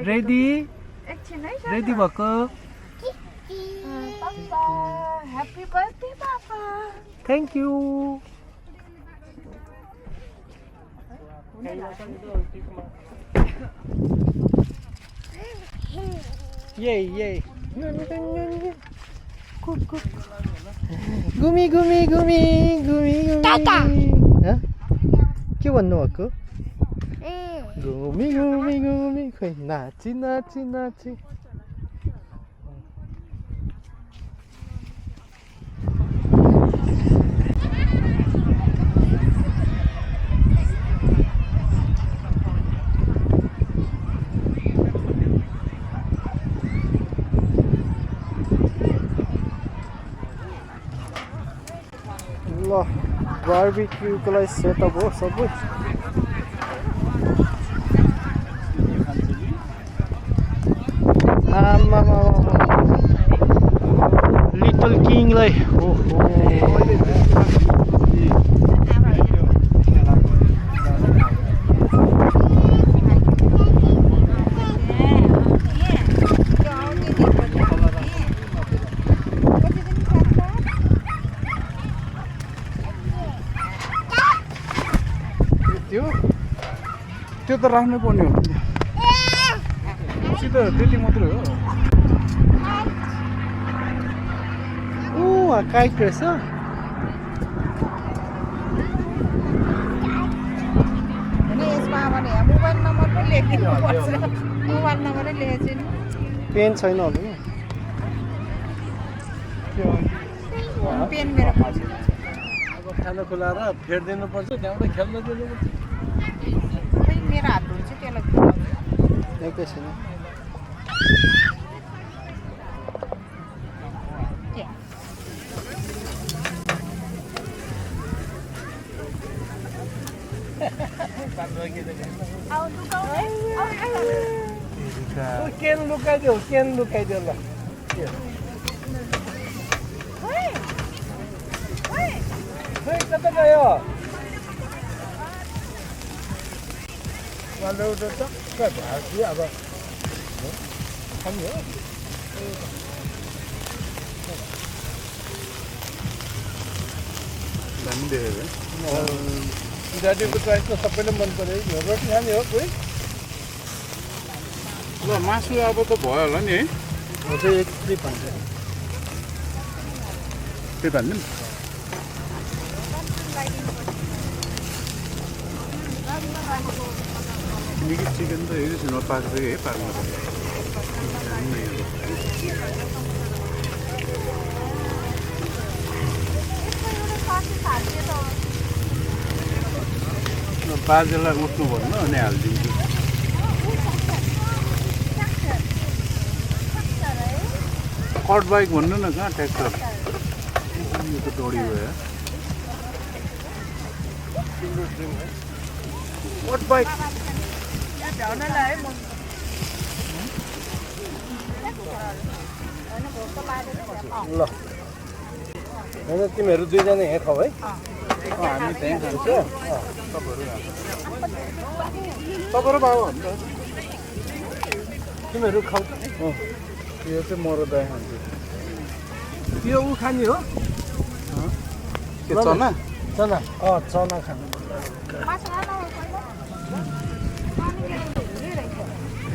Ready ready भएको Happy birthday, Papa. Thank you ये घुमी के भन्नुभएको घुमी खोइ नाची ल बार्बिक्यूको लागि सेटअप हो सबै लिटल किङलाई त्यो त राख्नै पर्ने हो सिधै त्यति मात्रै हो काइट रहेछ पेन छैन होला नि पेन मेरो अब खाना खुलाएर फेर्दिनु पर्छ त्यहाँबाट खेल्न दिनुपर्छ मेरो हात हुन्छ त्यसलाई एकैछिन केन लुकाइदियो ल कता गयो एउटा टक्क भाग्यो अब खाने हो दाजुको चोइस त सबैले मन पर्यो रोटी खाने हो कोही ल मासु अब त भयो होला नि है अझै एक ट्रिप भन्छ त्यो भन्नु निकै चिकन त हेरिस नपाएको है पार्नु बाजेलाई उठ्नु भन्नु अनि हालिदिन्छु कट बाइक भन्नु न कहाँ ट्र्याक्टर यो त डोरी भयो कट बाइक ल होइन तिमीहरू दुईजना यहाँ खाऊ है हामी त्यहीँ खान्छ तपाईँहरू भाउ अन्त तिमीहरू खाऊ यो चाहिँ मरो दाइ खान्छ त्यो ऊ खाने हो के चना चना चना खानु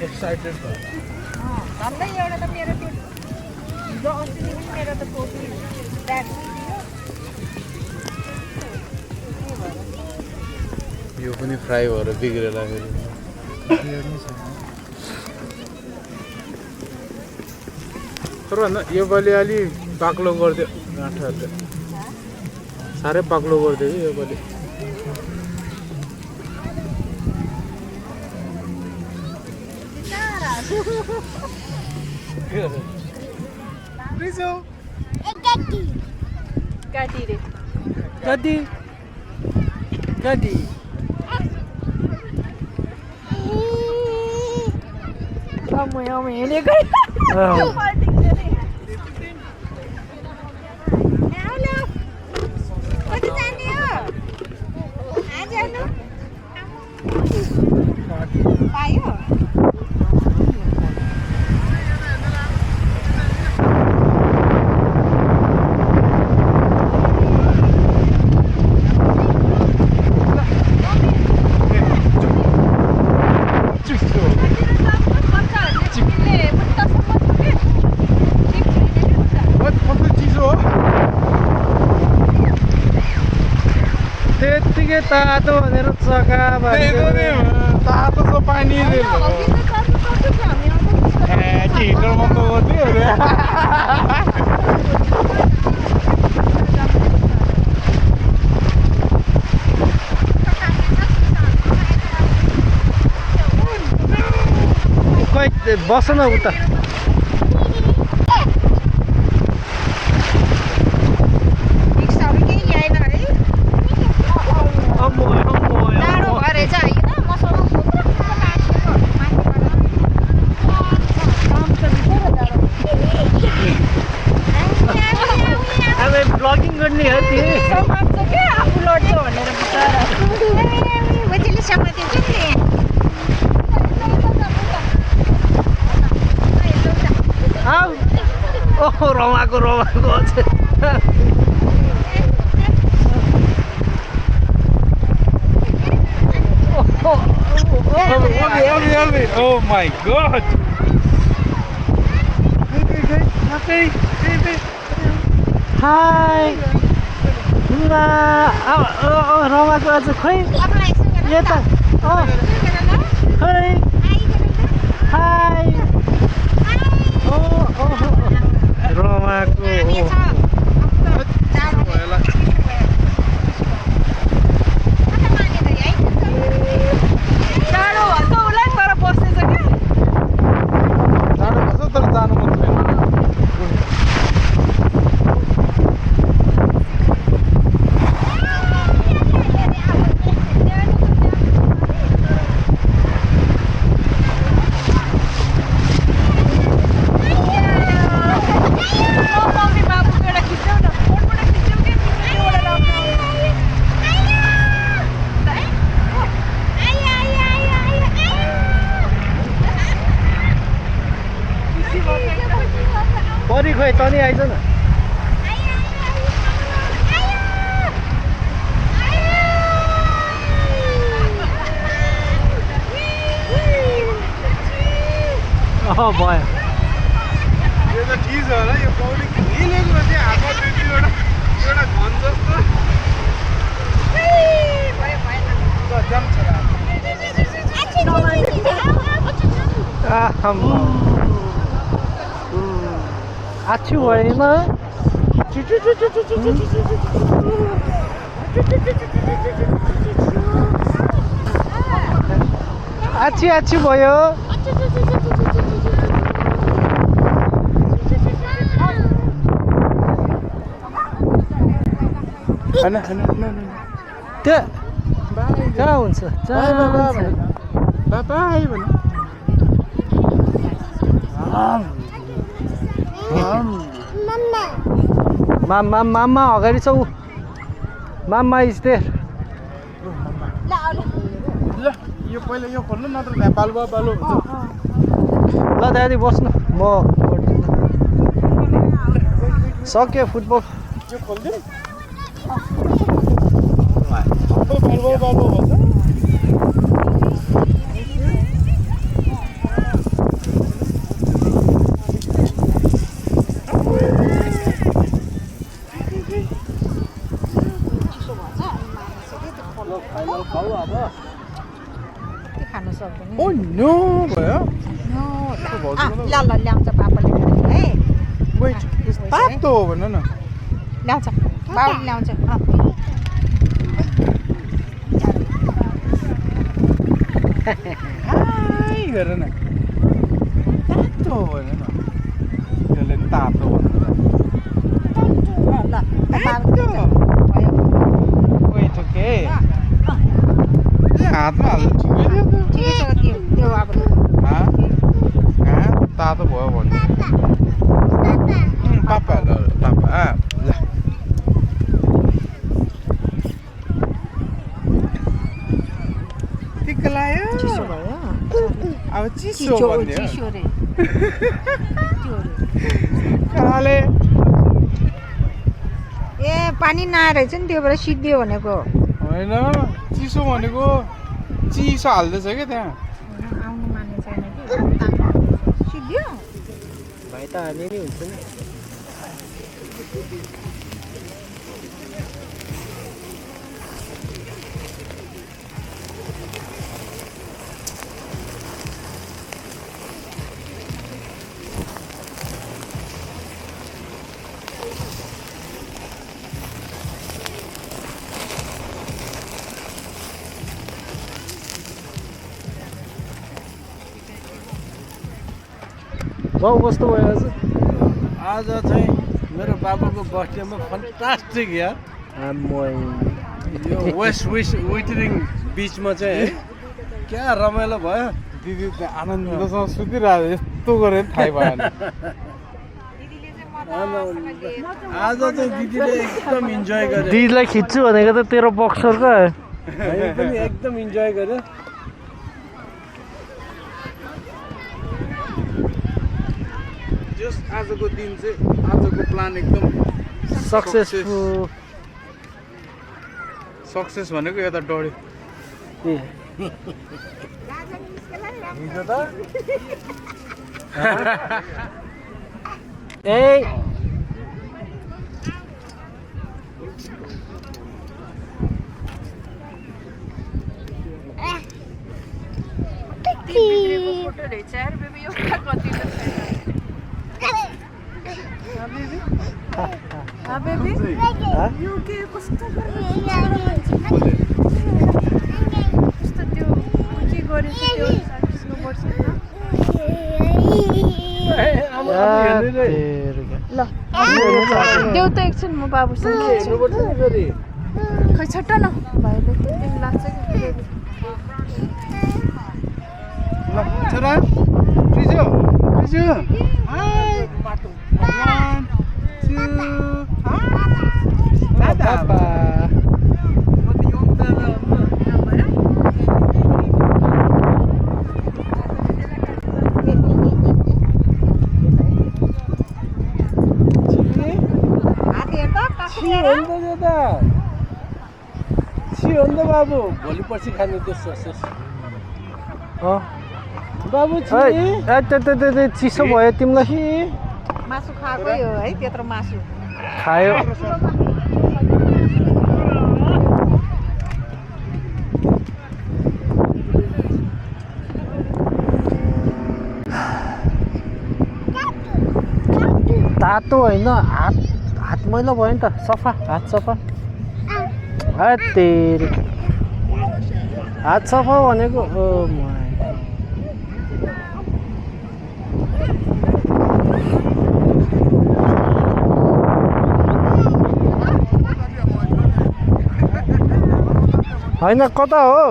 एक्साइटेड भयो झन्डै एउटा त मेरो त्यो हिजो अस्तिदेखि मेरो त टोपी ब्याग यो पनि फ्राई भएर बिग्रेर फेरि तर यो पालि अलि बाक्लो गरिदियो गाँठाहरूले साह्रै बाक्लो गरिदियो कि यो पालि गाडी हेरेको कति जाने हो के तातो भनेर चका तातो पानी हिटरमा त गर्थ्यो खोइ बस न उता ब्लगिङ गर्ने हो त्यो समात्छ क्या आफू लड्छ भनेर बुझेर समातिन्छ नि आऊ ओहो रमाको Oh my god! Hi! रमाको आज खोइ यता खोइ हाई रमाको टाढो भन्छ उसलाई तर बस्दैछ क्या टाढो भन्छ तर जानु मन छैन परी खोइ तनी आइज न भयो यो त ठिक छ होला यो पौडी हिलेको चाहिँ हातमा एउटा घन जस्तो आछु भएन आछि भयो त्यो कहाँ हुन्छ बाबाई भन्नु मामा अगाडि छ ऊ मामा इज देयर ल यो पहिला यो खोल्नु नत्र त्यहाँ बालु हुन्छ ल दादी बस्नु म सक्यो फुटबल यो खोल्दिउँ बालु भन्छ खानु सक्दैन ओ नो भयो ल ल्याउँछ पापाले है वेट तातो हो भन न ल्याउँछ बाबुले ल्याउँछ हाई हेर न तातो हो भन न त्यसले नि तातो भन्नु ल वेट ओके हातमा हाल्नु ठिकै ठिकै छ त्यो अब तातो भयो भन्नु पापा ल पापा ल टिक्क लायो चिसो भयो अब चिसो भन्यो चिसो रे काले ए पानी नआएरहेछ नि त्यो भएर सिद्धियो भनेको होइन चिसो भनेको चिसो हाल्दैछ क्या त्यहाँ आउनु मान्ने छैन कि सिद्धियो भाइ त हाल्ने नि हुन्छ नि बाउ कस्तो भयो आज आज चाहिँ मेरो बाबाको बर्थडेमा फन्टास्टिक यार यो वेस्ट विटरिङ बिचमा चाहिँ है क्या रमाइलो भयो दिदी त आनन्दसँग सुतिरहेको यस्तो गरेर थाहै भएन आज चाहिँ दिदीले एकदम इन्जोय गर्यो दिदीलाई खिच्छु भनेको त तेरो बक्सरको हामी पनि एकदम इन्जोय गर्यो जस आजको दिन चाहिँ आजको प्लान एकदम सक्सेस भनेको यता डढ्यो ए फोटो रहेछ यार बेबी यो कति त छैन बेबी यो के कस्तो कस्तो त्यो के गरेछ त्यो सर्भिसको पर्छ ल देऊ त एकछिन म बाबुसँग खै छट्ट न भाइले दिन लाग्छ कि छोरा प्रिजो हाय 1 2 पापा बाबु भोलि पर्सि खाने त्यो ससेस बाबु चिसो भयो तिमीलाई मासु खाएको हो है त्यत्रो मासु खायो तातो होइन हात मैला भयो नि त सफा हात सफा तेरी हात सफा भनेको होइन कता हो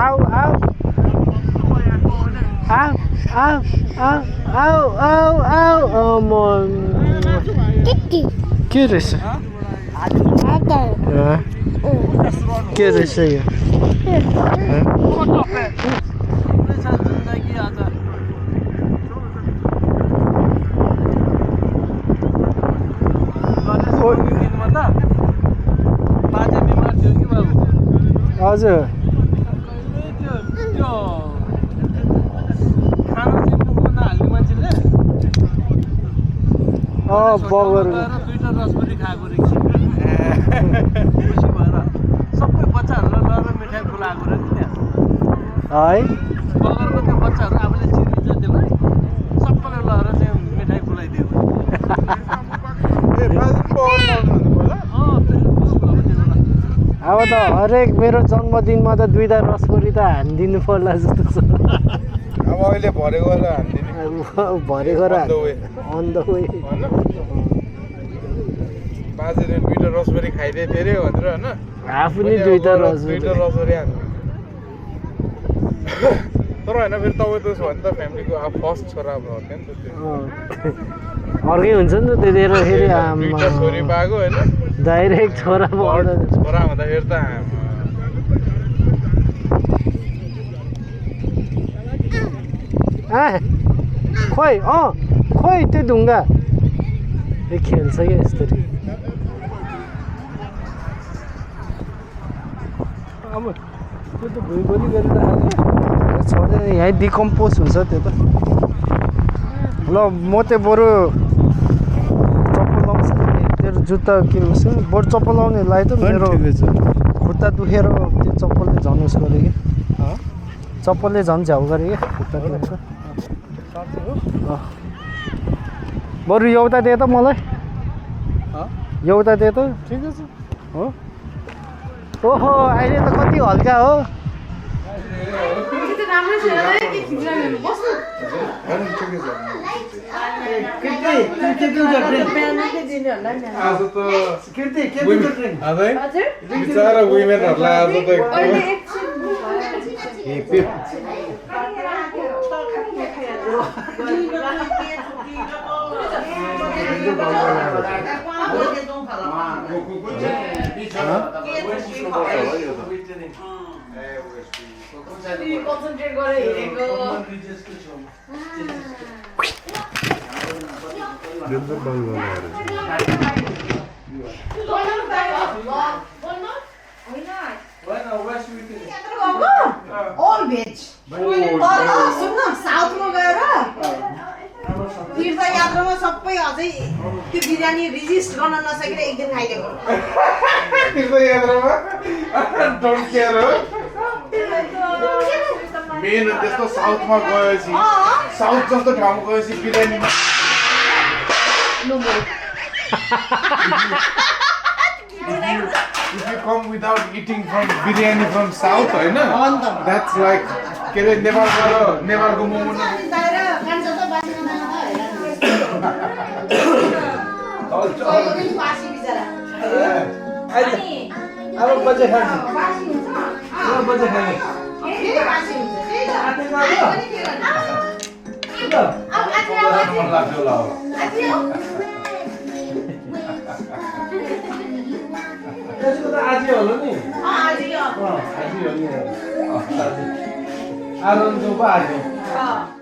आऊ आऊ के रहेछ के रहेछ यो हजुर बगर दुईटा रसबरी खाएको रहेछ खुसी भएर सबै बच्चाहरूलाई लगेर मिठाई खुलाएको रहेछ त्यहाँ है बगरको त्यो बच्चाहरू आफूले चिनिन्छ त्यसलाई सबैले लगेर चाहिँ मिठाई खुलाइदियो अब त हरेक मेरो जन्मदिनमा त दुईटा रसबरी त हानिदिनु पर्ला जस्तो छ अब अहिले भरे गएर हान्दिने भरे गएर अन द वे बाजेले दुईटा रसबेरी खाइदिए धेरै भनेर होइन आफू नि दुईटा रसबेरी हान्नु तर होइन फेरि तपाईँ त्यसो भने त फ्यामिलीको अब फर्स्ट छोरा भयो नि त त्यो अर्कै हुन्छ नि त त्यतिखेर फेरि दुईटा छोरी पाएको होइन डाइरेक्ट छोरा छोरा हुँदाखेरि त खोइ खोइ त्यो ढुङ्गा खेल्छ क्या यस्तरी अब त्यो त भुइँभरि गरेर हाल्यो छोडेर यहीँ डिकम्पोज हुन्छ त्यो त ल म चाहिँ बरु चप्पल लाउँछ तेरो जुत्ता किन्नुहोस् बरु चप्पल लाउनेलाई त मेरो खुट्टा दुखेर त्यो चप्पलले झनुस गऱ्यो कि चप्पलले झन् झ्याउ गऱ्यो क्या खुट्टा दुखेर बरु एउटा दे त मलाई एउटा दे त ठिकै छ हो ओहो अहिले त कति हल्का हो आज त बिचरा वुमेनहरूलाई आज त कन्सन्ट्रेट गरेर हेरेको All veg. सुन्न साउथमा गएर तीर्थयात्रामा सबै अझै त्यो बिरयानी रिजिस्ट गर्न नसकेर एक दिन खाइदिएको तीर्थयात्रामा डोन्ट केयर हो मेन त्यस्तो साउथमा गएपछि साउथ जस्तो ठाउँमा गएपछि बिरयानीमा If you come without eating from biryani from south, होइन? That's like के अरे नेपालको मोमो अब बजे खाने बजे खाने त्यसको त आज होला नि आज हो नि आरन जो आज